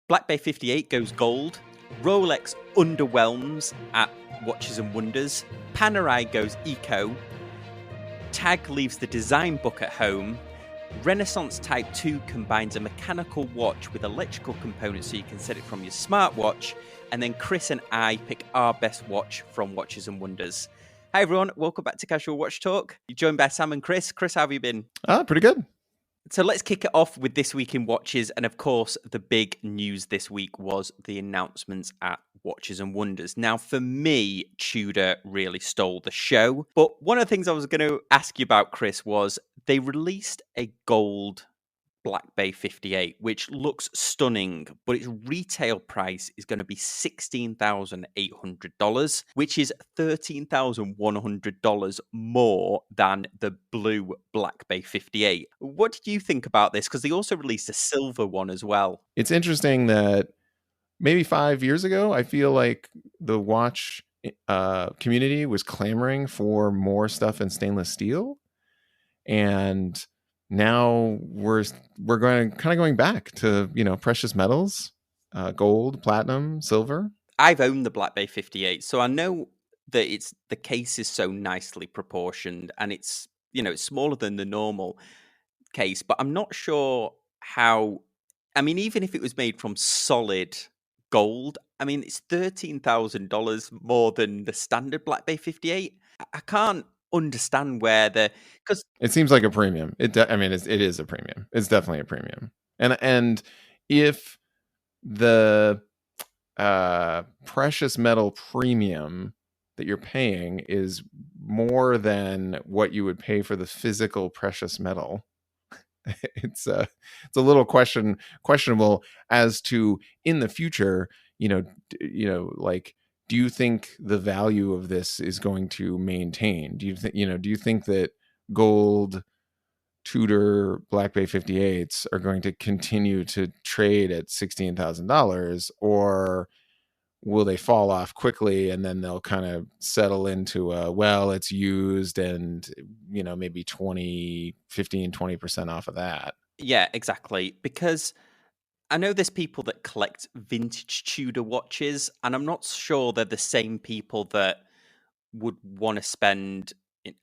Blackbay 58 goes gold. Rolex Underwhelms at Watches and Wonders. Panerai goes eco. Tag leaves the design book at home. Ressence Type 2 combines a mechanical watch with electrical components so you can set it from your smartwatch. And then Kris and I pick our best watch from Watches and Wonders. Hi everyone, welcome back to Casual Watch Talk. You're joined by Sam and Chris. Chris, how have you been? Pretty good. So let's kick it off with This Week in Watches. And of course, the big news this week was the announcements at Watches and Wonders. Now, for me, Tudor really stole the show. But one of the things I was going to ask you about, Chris, was they released a gold Blackbay 58, which looks stunning, but its retail price is going to be $16,800, which is $13,100 more than the blue Blackbay 58. What did you think about this? Because they also released a silver one as well. It's interesting that maybe 5 years ago, I feel like the watch community was clamoring for more stuff in stainless steel, and now we're going back to precious metals, gold, platinum, silver. I've owned the Blackbay 58, so I know that the case is so nicely proportioned, and it's it's smaller than the normal case, but I'm not sure how. I mean, even if it was made from solid gold, I mean, it's $13,000 more than the standard Blackbay 58. I can't understand because it seems like a premium. It is a premium. It's definitely a premium. And if the precious metal premium that you're paying is more than what you would pay for the physical precious metal, it's a little questionable as to in the future, like, do you think the value of this is going to maintain? Do you think that gold Tudor Blackbay 58s are going to continue to trade at $16,000, or will they fall off quickly and then they'll kind of settle into it's used and maybe 15-20% off of that? Yeah, exactly. Because I know there's people that collect vintage Tudor watches, and I'm not sure they're the same people that would want to spend,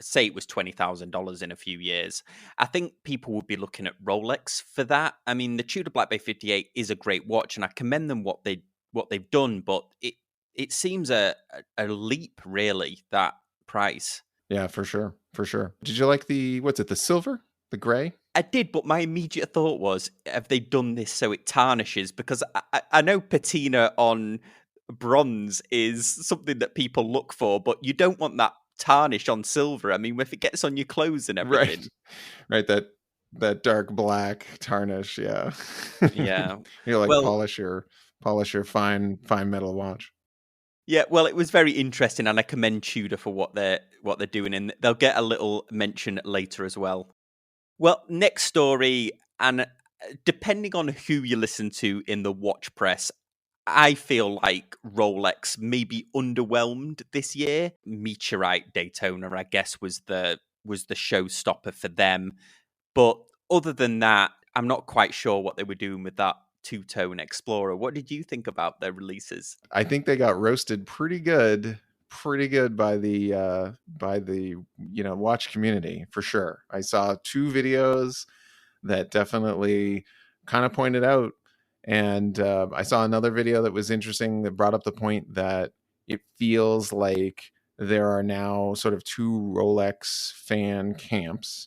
say it was $20,000 in a few years. I think people would be looking at Rolex for that. I mean, the Tudor Blackbay 58 is a great watch, and I commend them what they've done, but it seems a leap, really, that price. Yeah, for sure. Did you like the silver, the gray? I did, but my immediate thought was, have they done this so it tarnishes? Because I know patina on bronze is something that people look for, but you don't want that tarnish on silver. I mean, if it gets on your clothes and everything. Right. That dark black tarnish, yeah. Yeah. Polish your fine metal watch. Yeah, well, it was very interesting, and I commend Tudor for what they're doing, and they'll get a little mention later as well. Well, next story, and depending on who you listen to in the watch press, I feel like Rolex may be underwhelmed this year. Meteorite Daytona, I guess, was the showstopper for them. But other than that, I'm not quite sure what they were doing with that two-tone Explorer. What did you think about their releases? I think they got roasted pretty good by the watch community, for sure. I saw 2 videos that definitely kind of pointed out, and I saw another video that was interesting that brought up the point that it feels like there are now sort of 2 Rolex fan camps,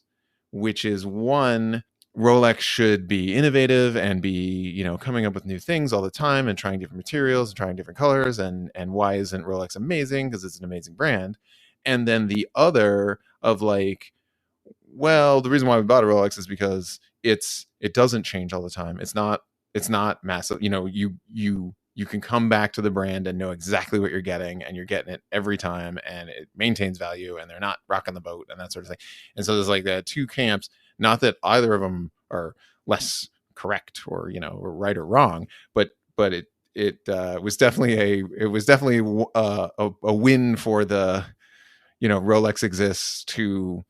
which is one, Rolex should be innovative and be, coming up with new things all the time and trying different materials and trying different colors. And why isn't Rolex amazing? Because it's an amazing brand. And then the other of like, well, the reason why we bought a Rolex is because it doesn't change all the time. It's not massive. You can come back to the brand and know exactly what you're getting, and you're getting it every time, and it maintains value, and they're not rocking the boat and that sort of thing. And so there's like the 2 camps. Not that either of them are less correct or or right or wrong, but it was definitely a win for the Rolex exists to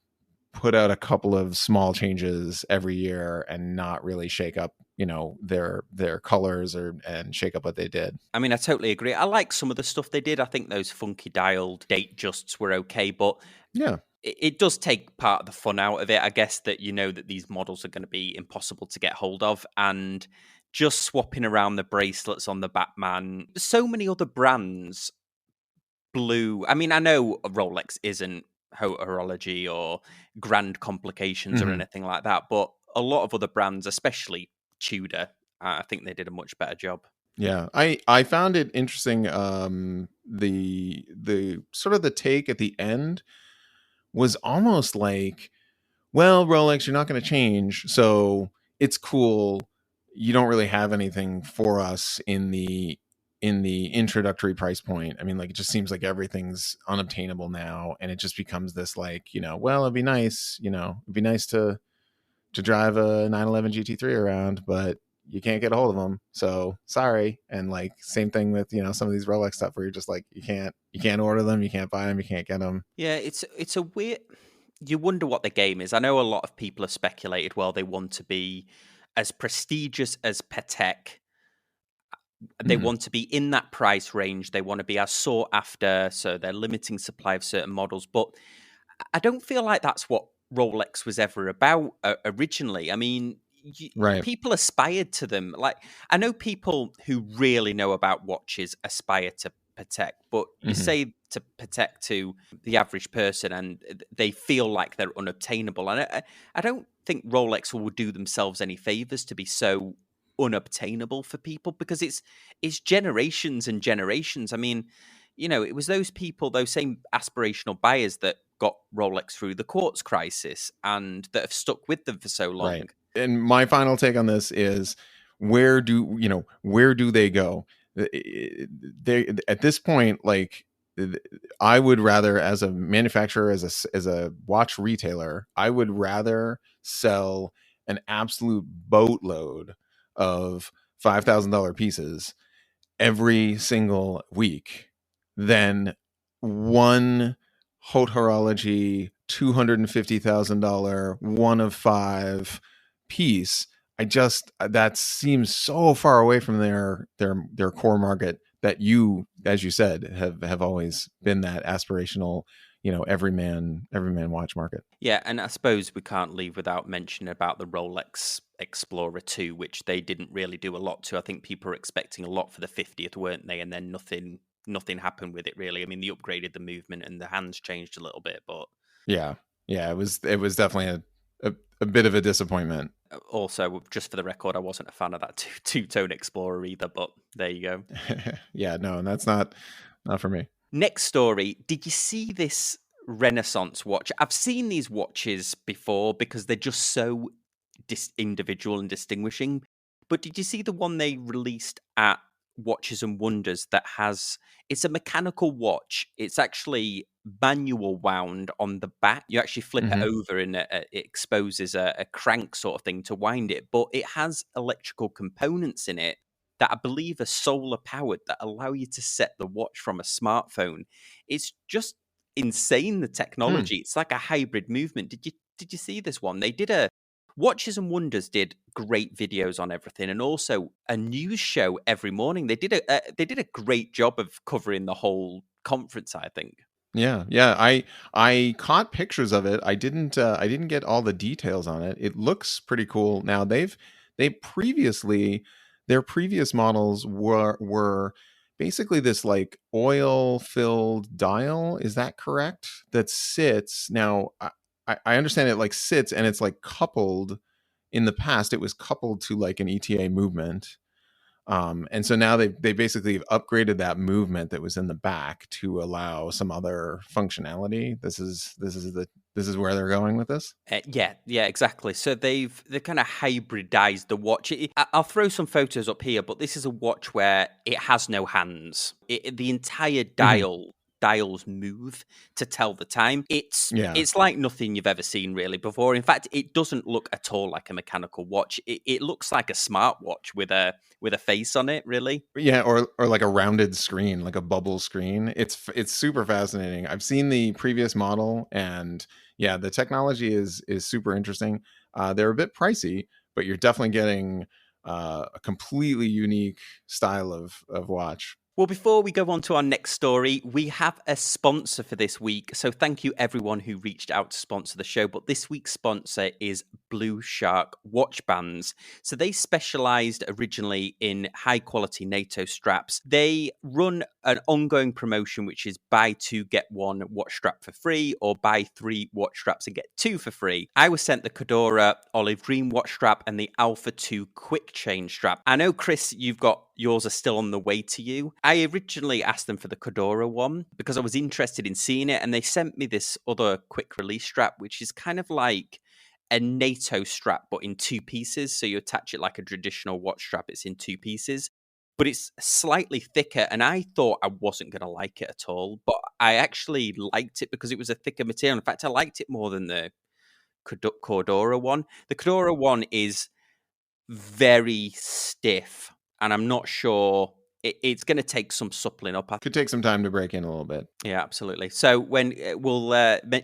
put out a couple of small changes every year and not really shake up their colors and shake up what they did. I mean, I totally agree. I like some of the stuff they did. I think those funky dialed date justs were okay, but Yeah. it does take part of the fun out of it. I guess that that these models are going to be impossible to get hold of, and just swapping around the bracelets on the Batman. So many other brands I mean, I know Rolex isn't horology or grand complications or Mm-hmm. anything like that, but a lot of other brands, especially Tudor, I think they did a much better job. Yeah, I found it interesting. The sort of the take at the end was almost like, well, Rolex, you're not going to change, so it's cool. You don't really have anything for us in the introductory price point. I mean, like, it just seems like everything's unobtainable now, and it just becomes this, like, well, it'd be nice to drive a 911 GT3 around, but you can't get a hold of them. So sorry. And like, same thing with, some of these Rolex stuff where you're just like, you can't order them, you can't buy them, you can't get them. Yeah, it's a weird. You wonder what the game is. I know a lot of people have speculated. Well, they want to be as prestigious as Patek. They Mm-hmm. want to be in that price range. They want to be as sought after. So they're limiting supply of certain models. But I don't feel like that's what Rolex was ever about originally. I mean, Right. people aspired to them. Like, I know people who really know about watches aspire to Patek, but you Mm-hmm. say to Patek to the average person, and they feel like they're unobtainable. And I don't think Rolex will do themselves any favors to be so unobtainable for people, because it's generations and generations. I mean, it was those people, those same aspirational buyers that got Rolex through the quartz crisis and that have stuck with them for so long. Right. And my final take on this is, where do they go? They, at this point, like, I would rather, as a manufacturer, as a watch retailer, I would rather sell an absolute boatload of $5,000 pieces every single week than one haute horology $250,000 one of five piece. That seems so far away from their core market, that you, as you said, have always been that aspirational, everyman watch market. Yeah, and I suppose we can't leave without mentioning about the Rolex Explorer 2, which they didn't really do a lot to. I think people were expecting a lot for the 50th, weren't they? And then nothing happened with it, really. I mean, they upgraded the movement and the hands changed a little bit, but Yeah, it was definitely a bit of a disappointment. also, just for the record, I wasn't a fan of that two-tone Explorer either, but there you go. Yeah, no, and that's not for me. Next story. Did you see this Renaissance watch? I've seen these watches before because they're just so individual and distinguishing. But did you see the one they released at Watches and Wonders that it's a mechanical watch. It's actually manual wound on the back. You actually flip it Mm-hmm. over and it exposes a crank sort of thing to wind it. But it has electrical components in it that I believe are solar powered that allow you to set the watch from a smartphone. It's just insane, the Hmm. technology. It's like a hybrid movement. Did you see this one? They did a Watches and Wonders did great videos on everything, and also a news show every morning. They did a great job of covering the whole conference, I think. Yeah, yeah. I caught pictures of it. I didn't get all the details on it. It looks pretty cool. Now they previously, their previous models were basically this like oil filled dial. Is that correct? That sits now. I understand it like sits, and it's like coupled. In the past, it was coupled to like an ETA movement. And so now they basically upgraded that movement that was in the back to allow some other functionality. This is where they're going with this. Yeah, exactly. So they kind of hybridized the watch. I'll throw some photos up here, but this is a watch where it has no hands. The entire Hmm. dials move to tell the time. It's Yeah, it's like nothing you've ever seen really before. In fact, it doesn't look at all like a mechanical watch. It looks like a smartwatch with a face on it. Really. yeah, or like a rounded screen, like a bubble screen. It's super fascinating. I've seen the previous model, and yeah, the technology is super interesting. They're a bit pricey, but you're definitely getting a completely unique style of watch. Well, before we go on to our next story, we have a sponsor for this week. So thank you everyone who reached out to sponsor the show. But this week's sponsor is BlueShark Watch Bands. So they specialized originally in high quality NATO straps. They run an ongoing promotion, which is buy two, get one watch strap for free, or buy three watch straps and get two for free. I was sent the Cadora Olive Green watch strap and the Alpha 2 quick chain strap. I know, Kris, you've got yours are still on the way to you. I originally asked them for the Cadora one because I was interested in seeing it, and they sent me this other quick release strap, which is kind of like a NATO strap, but in two pieces. So you attach it like a traditional watch strap. It's in two pieces, but it's slightly thicker, and I thought I wasn't going to like it at all, but I actually liked it because it was a thicker material. In fact, I liked it more than the Cadora one. The Cadora one is very stiff, and I'm not sure it's going to take some suppling up. Could take some time to break in a little bit. Yeah, absolutely. So when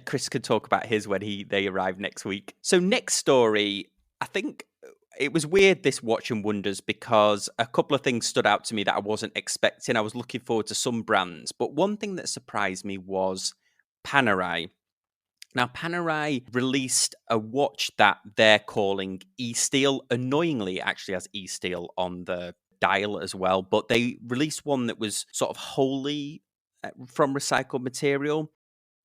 Kris could talk about his when they arrive next week. So next story, I think it was weird, this Watch and Wonders, because a couple of things stood out to me that I wasn't expecting. I was looking forward to some brands, but one thing that surprised me was Panerai. Now, Panerai released a watch that they're calling E-Steel. Annoyingly, it actually has E-Steel on the dial as well, but they released one that was sort of wholly from recycled material.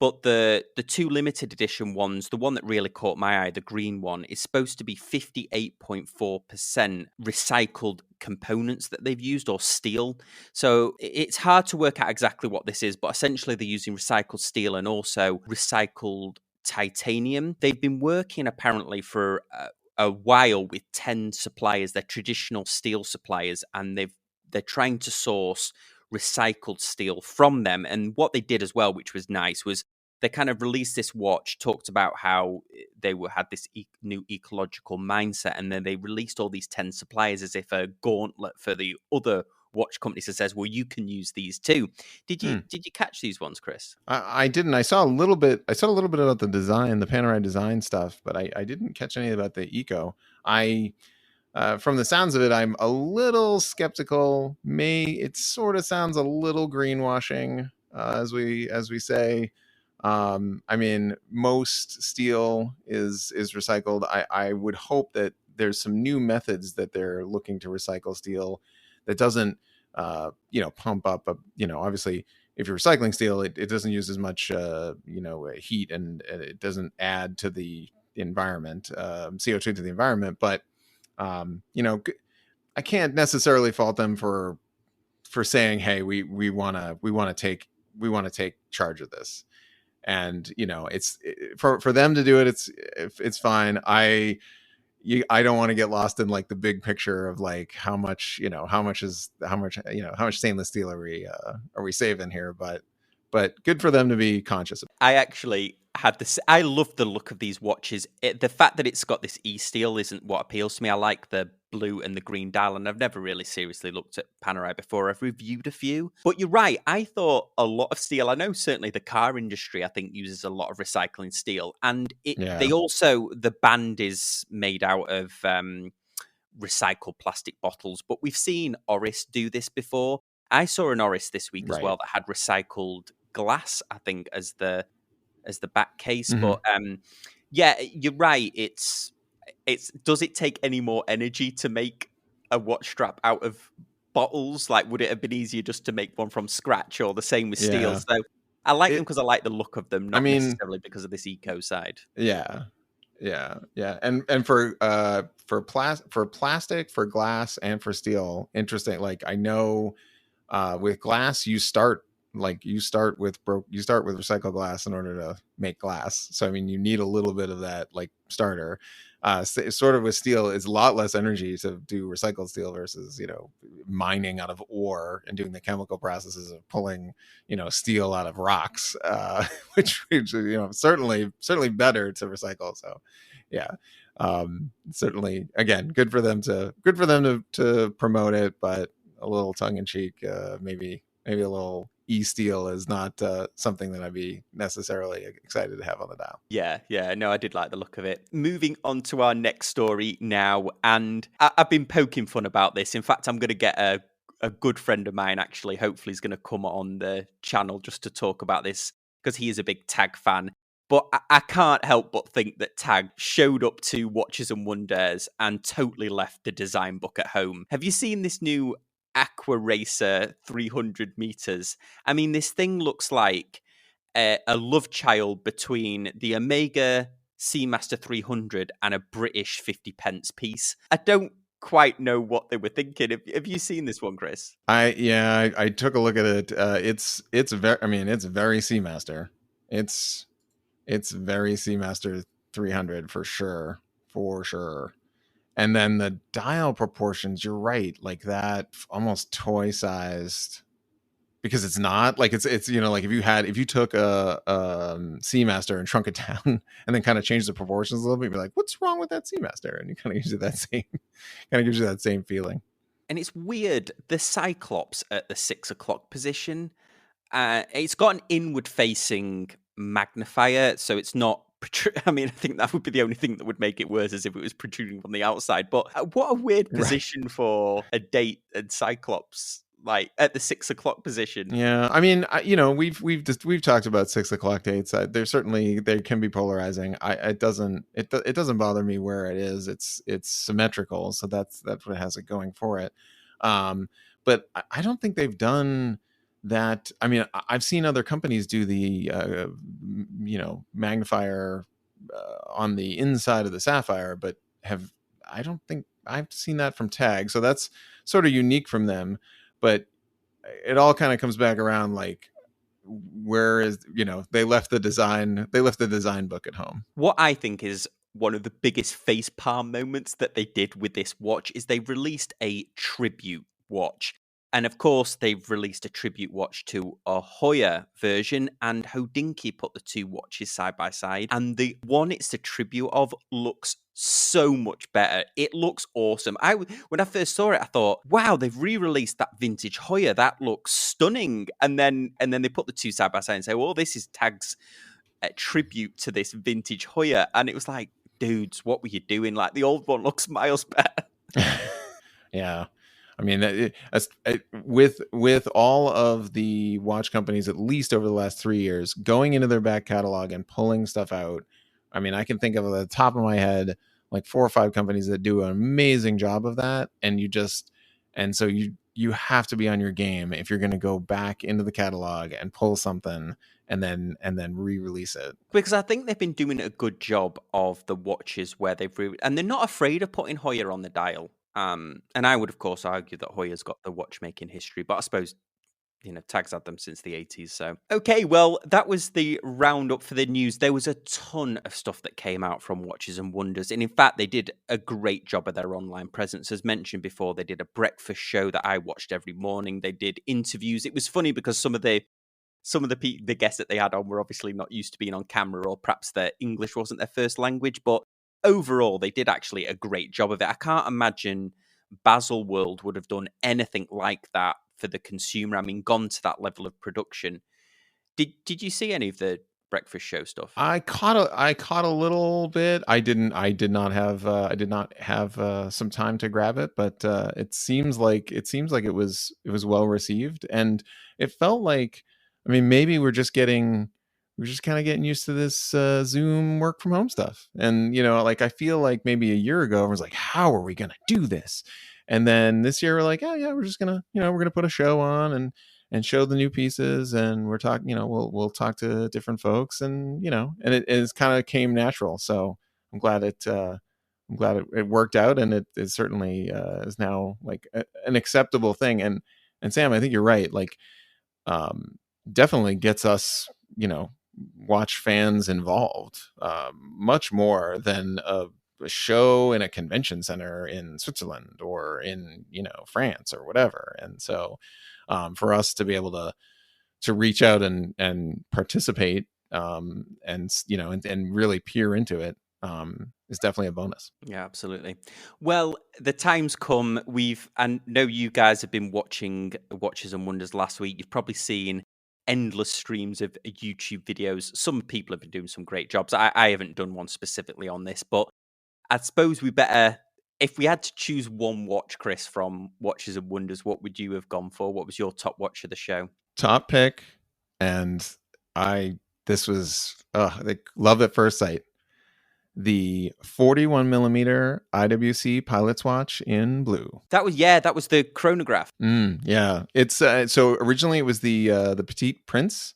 But the two limited edition ones, the one that really caught my eye, the green one, is supposed to be 58.4% recycled components that they've used, or steel. So it's hard to work out exactly what this is, but essentially they're using recycled steel and also recycled titanium. They've been working apparently for a while with 10 suppliers. They're traditional steel suppliers, and they're trying to source recycled steel from them. And what they did as well, which was nice, was they kind of released this watch, talked about how they had this new ecological mindset, and then they released all these 10 suppliers as if a gauntlet for the other watch companies that says, well, you can use these too. Did you catch these ones, Kris? I didn't. I saw a little bit about the design, the Panerai design stuff, but I didn't catch any about the eco. From the sounds of it, I'm a little skeptical. It sort of sounds a little greenwashing, as we say. I mean, most steel is recycled. I would hope that there's some new methods that they're looking to recycle steel that doesn't, pump up. Obviously, if you're recycling steel, it doesn't use as much, heat, and it doesn't add to the environment, CO2 to the environment, but I can't necessarily fault them for saying, hey, we want to take charge of this. And it's for them to do it, it's fine. I don't want to get lost in like the big picture of like how much stainless steel are we saving here, but good for them to be conscious of. I actually had this. I love the look of these watches. The fact that it's got this E-Steel isn't what appeals to me. I like the blue and the green dial, and I've never really seriously looked at Panerai before. I've reviewed a few, but you're right. I thought a lot of steel. I know certainly the car industry, I think, uses a lot of recycling steel, and they also, the band is made out of recycled plastic bottles. But we've seen Oris do this before. I saw an Oris this week as well that had recycled glass, I think, as the back case. Mm-hmm. But yeah, you're right. It's does it take any more energy to make a watch strap out of bottles? Like, would it have been easier just to make one from scratch, or the same with steel? So I like them because I like the look of them, not necessarily because of this eco side. Yeah. And for plastic, for glass, and for steel, interesting. Like, I know with glass, you start with recycled glass in order to make glass. So I mean, you need a little bit of that like starter. Sort of with steel, it's a lot less energy to do recycled steel versus mining out of ore and doing the chemical processes of pulling steel out of rocks, which certainly better to recycle. So yeah, certainly, again, good for them to promote it, but a little tongue in cheek, maybe e-steel is not something that I'd be necessarily excited to have on the dial. Yeah, no, I did like the look of it. Moving on to our next story now, and I've been poking fun about this. In fact, I'm going to get a good friend of mine, actually, hopefully is going to come on the channel just to talk about this, because he is a big Tag fan. But I can't help but think that Tag showed up to Watches and Wonders and totally left the design book at home. Have you seen this new Aqua Racer 300 meters? I mean, this thing looks like a love child between the Omega Seamaster 300 and a British 50 pence piece. I don't quite know what they were thinking. Have you seen this one, Kris? I took a look at it. It's very, I mean, it's very Seamaster. It's very Seamaster 300 for sure. And then the dial proportions, you're right, like that almost toy sized, because it's not like it's like if you took a Seamaster and shrunk it down and then kind of changed the proportions a little bit, you'd be like, what's wrong with that Seamaster? And you kind of gives you that same feeling. And it's weird, the Cyclops at the 6 o'clock position, it's got an inward facing magnifier, so it's not I mean, I think that would be the only thing that would make it worse, as if it was protruding from the outside. But what a weird position for a date and Cyclops, like at the 6 o'clock position. Yeah, I mean, we've talked about 6 o'clock dates. They can be polarizing. It doesn't bother me where it is. It's symmetrical, so that's what has it going for it. But I don't think they've done that. I mean, I've seen other companies do the magnifier on the inside of the Sapphire, but I don't think I've seen that from Tag. So that's sort of unique from them. But it all kind of comes back around, like, where is, they left the design book at home. What I think is one of the biggest facepalm moments that they did with this watch is they released a tribute watch. And of course, they've released a tribute watch to a Heuer version, and Hodinkee put the two watches side by side. And the one it's the tribute of looks so much better. It looks awesome. When I first saw it, I thought, wow, they've re-released that vintage Heuer. That looks stunning. And then they put the two side by side and say, well, this is Tag's tribute to this vintage Heuer. And it was like, dudes, what were you doing? Like, the old one looks miles better. Yeah. I mean, with all of the watch companies, at least over the last 3 years, going into their back catalog and pulling stuff out. I mean, I can think of, at the top of my head, like 4 or 5 companies that do an amazing job of that. And so you have to be on your game if you're going to go back into the catalog and pull something and then re-release it. Because I think they've been doing a good job of the watches where and they're not afraid of putting Heuer on the dial. And I would, of course, argue that Heuer's got the watchmaking history, but I suppose, Tag's had them since the 80s. So, okay, well, that was the roundup for the news. There was a ton of stuff that came out from Watches and Wonders. And in fact, they did a great job of their online presence. As mentioned before, they did a breakfast show that I watched every morning. They did interviews. It was funny because some of the guests that they had on were obviously not used to being on camera, or perhaps their English wasn't their first language, but overall, they did actually a great job of it. I can't imagine Baselworld would have done anything like that for the consumer. I mean, gone to that level of production. Did you see any of the breakfast show stuff? I caught a little bit. I did not have some time to grab it, but it seems like it was well received, and it felt like, I mean, maybe we're just kind of getting used to this Zoom work from home stuff. And, like, I feel like maybe a year ago, everyone's like, how are we going to do this? And then this year we're like, oh yeah, we're just going to, we're going to put a show on and show the new pieces. And we're talking, we'll talk to different folks, and, and it's kind of came natural. So I'm glad it worked out. And it certainly is now like an acceptable thing. And Sam, I think you're right. Like, definitely gets us, watch fans involved much more than a show in a convention center in Switzerland or in France or whatever. And so for us to be able to reach out and participate and really peer into it, is definitely a bonus. Yeah, absolutely. Well, the time's come. I know you guys have been watching Watches and Wonders last week. You've probably seen endless streams of YouTube videos. Some people have been doing some great jobs. I haven't done one specifically on this, but I suppose we better, if we had to choose one watch, Kris, from Watches and Wonders, what would you have gone for? What was your top watch of the show? Top pick, and this was like love at first sight. The 41 millimeter IWC Pilot's Watch in blue. That was the chronograph. Yeah, it's so originally it was the Petite Prince.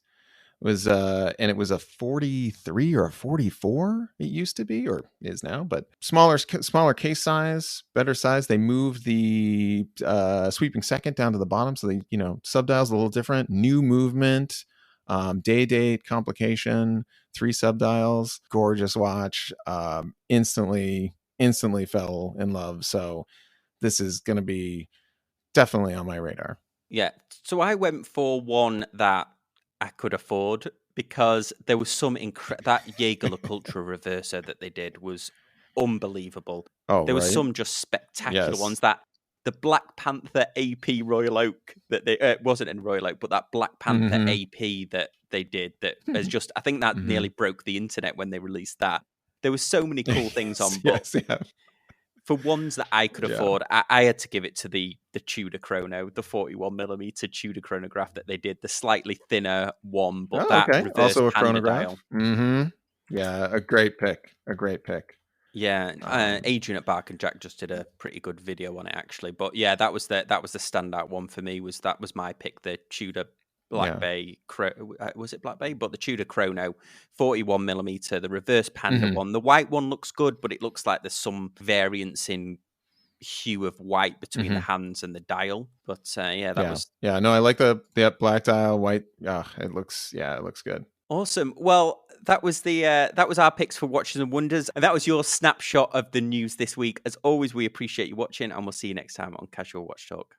It was and it was a 43 or a 44. It used to be, or is now, but smaller case size, better size. They moved the sweeping second down to the bottom, so they subdials a little different. New movement, day date, complication, 3 subdials, gorgeous watch. Instantly fell in love. So this is going to be definitely on my radar. Yeah. So I went for one that I could afford because there was some that Jaeger LeCoultre reverser that they did was unbelievable. Oh, there was right? some just spectacular Yes. ones. That the Black Panther AP Royal Oak that they it wasn't in Royal Oak, but that Black Panther AP that they did that is just, I think that nearly broke the internet when they released that. There was so many cool things on, but for ones that I could afford, I had to give it to the Tudor chrono, the 41 millimeter Tudor chronograph that they did, the slightly thinner one, but reverse also a panda chronograph. dial. Yeah, a great pick. Yeah, Adrian at Bark and Jack just did a pretty good video on it actually. But yeah, that was the standout one for me. Was my pick, the Tudor Blackbay. Was it Blackbay? But the Tudor chrono, 41 millimeter, the reverse panda one. The white one looks good, but it looks like there's some variance in hue of white between the hands and the dial. But no, I like the black dial, white. It looks good. Awesome. Well, that was our picks for Watches and Wonders, and that was your snapshot of the news this week. As always, we appreciate you watching, and we'll see you next time on Casual Watch Talk.